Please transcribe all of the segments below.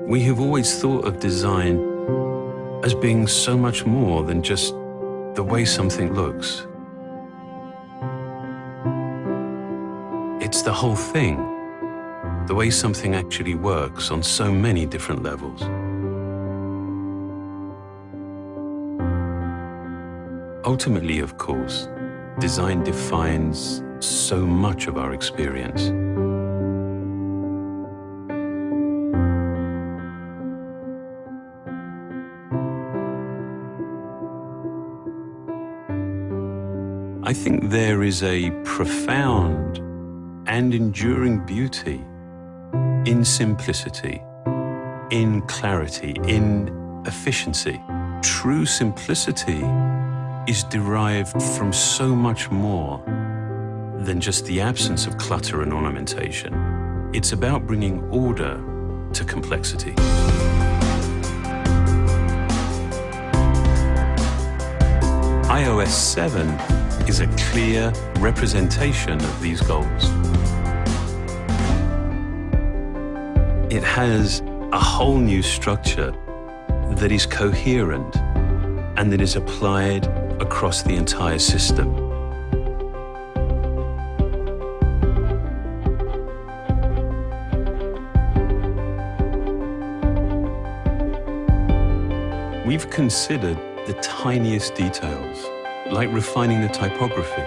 We have always thought of design as being so much more than just the way something looks. It's the whole thing, the way something actually works on so many different levels. Ultimately, of course, design defines so much of our experience. I think there is a profound and enduring beauty in simplicity, in clarity, in efficiency. True simplicity is derived from so much more than just the absence of clutter and ornamentation. It's about bringing order to complexity. iOS 7 is a clear representation of these goals. It has a whole new structure that is coherent and that is applied across the entire system. We've considered the tiniest details, like refining the typography,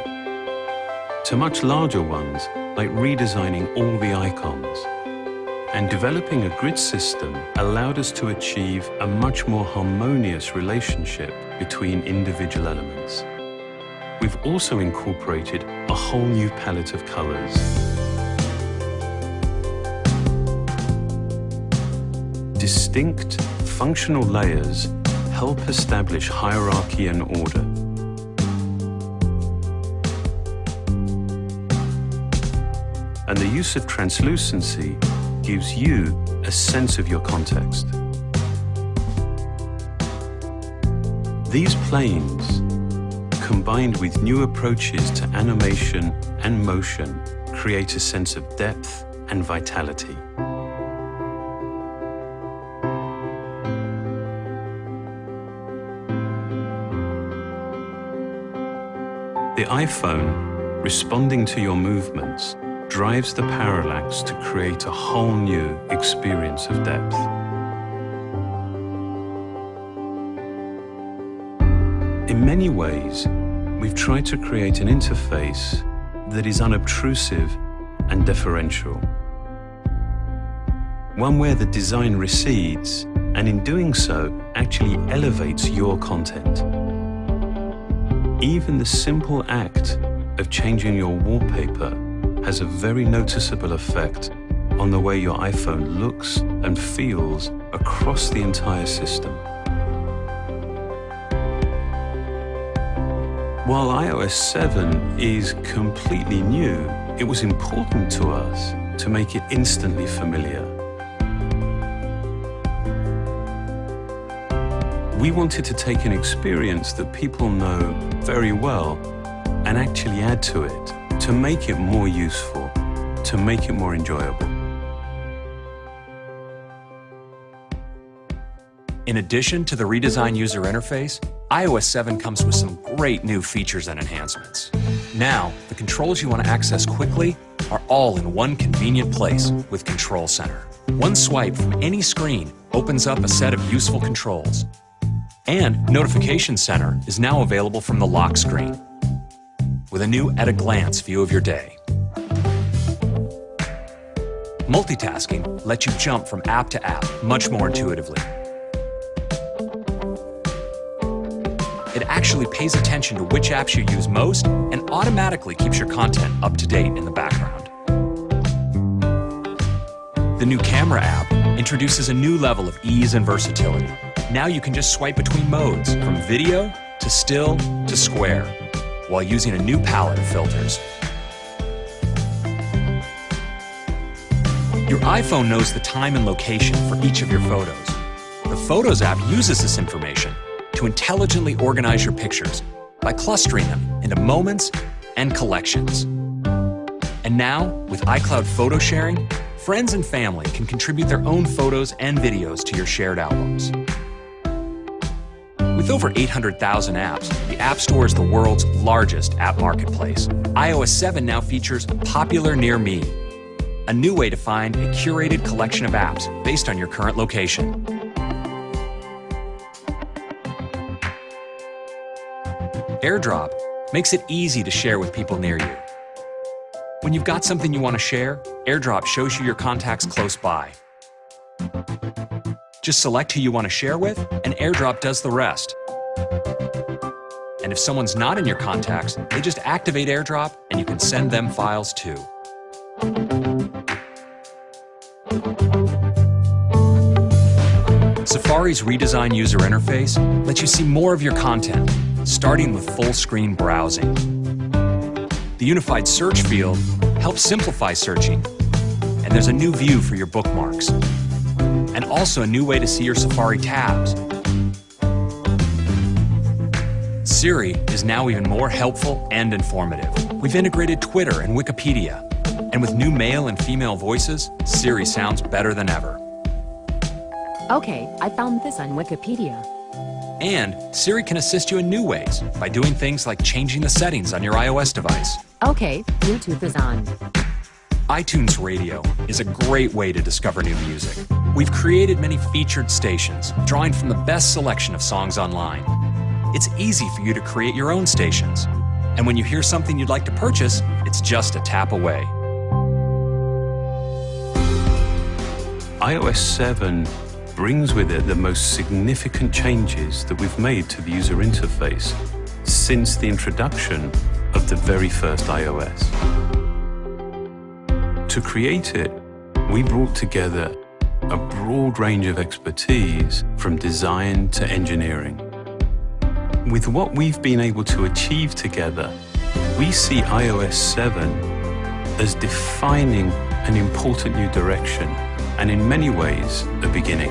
to much larger ones, like redesigning all the icons. And developing a grid system allowed us to achieve a much more harmonious relationship between individual elements. We've also incorporated a whole new palette of colors. Distinct, functional layers help establish hierarchy and order. And the use of translucency gives you a sense of your context. These planes, combined with new approaches to animation and motion, create a sense of depth and vitality. The iPhone, responding to your movements, drives the parallax to create a whole new experience of depth. In many ways, we've tried to create an interface that is unobtrusive and deferential. One where the design recedes, and in doing so, actually elevates your content. Even the simple act of changing your wallpaper has a very noticeable effect on the way your iPhone looks and feels across the entire system. While iOS 7 is completely new, it was important to us to make it instantly familiar. We wanted to take an experience that people know very well and actually add to it, to make it more useful, to make it more enjoyable. In addition to the redesigned user interface, iOS 7 comes with some great new features and enhancements. Now, the controls you want to access quickly are all in one convenient place with Control Center. One swipe from any screen opens up a set of useful controls. And Notification Center is now available from the lock screen, with a new at-a-glance view of your day. Multitasking lets you jump from app to app much more intuitively. It actually pays attention to which apps you use most and automatically keeps your content up to date in the background. The new Camera app introduces a new level of ease and versatility. Now you can just swipe between modes, from video to still to square, while using a new palette of filters. Your iPhone knows the time and location for each of your photos. The Photos app uses this information to intelligently organize your pictures by clustering them into moments and collections. And now, with iCloud photo sharing, Friends and family can contribute their own photos and videos to your shared albums. With over 800,000 apps, the App Store is the world's largest app marketplace. iOS 7 now features Popular Near Me, a new way to find a curated collection of apps based on your current location. AirDrop makes it easy to share with people near you. When you've got something you want to share, AirDrop shows you your contacts close by. Just select who you want to share with, and AirDrop does the rest. And if someone's not in your contacts, they just activate AirDrop and you can send them files too. Safari's redesigned user interface lets you see more of your content, starting with full-screen browsing. The unified search field helps simplify searching, and there's a new view for your bookmarks, and also a new way to see your Safari tabs. Siri is now even more helpful and informative. We've integrated Twitter and Wikipedia, and with new male and female voices, Siri sounds better than ever. Okay, I found this on Wikipedia. And Siri can assist you in new ways by doing things like changing the settings on your iOS device. Okay, Bluetooth is on. iTunes Radio is a great way to discover new music. We've created many featured stations, drawing from the best selection of songs online. It's easy for you to create your own stations. And when you hear something you'd like to purchase, it's just a tap away. iOS 7 brings with it the most significant changes that we've made to the user interface since the introduction of the very first iOS. To create it, we brought together a broad range of expertise from design to engineering. With what we've been able to achieve together, we see iOS 7 as defining an important new direction and in many ways a beginning.